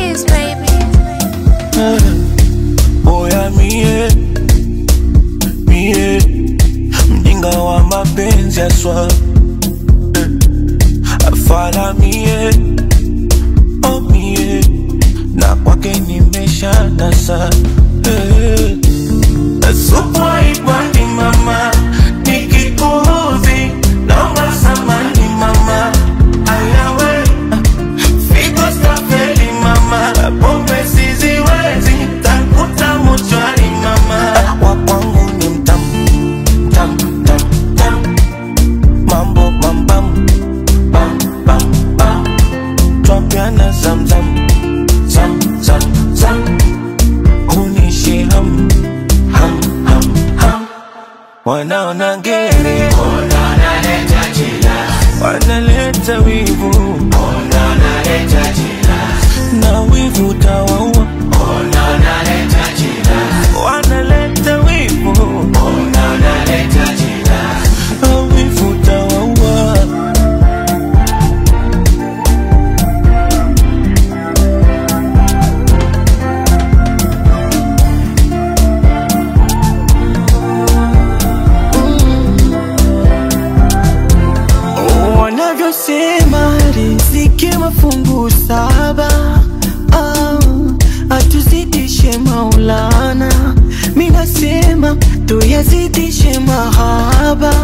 keys, baby. Oya mie mjinga wa mapenzi aswa. Afala mie na kwake nimesha nasa. Nasukwa ibani mama, nikikuudhi naomba samani mama. Ayawe figo stafeli mama, pombe siziwezi takuta mochwari mama. Wakwangu ni mtamu, tam, tam, tam. Mambo bam bam, bam bam bam. Twapiana zam zam, zam zam zam. Unishi ham, ham ham ham. Wanaona ngere, wanaleta jila, wanaleta wivu, wanaleta jila, na wivu tawaua. wanaleta jila, Wanaleta wivu, wanaleta jila, na wivu tawaua. Wanavyosema riziki mafungu saba, atuzidishe Maulana. Minasema tuyazidishe mahaba.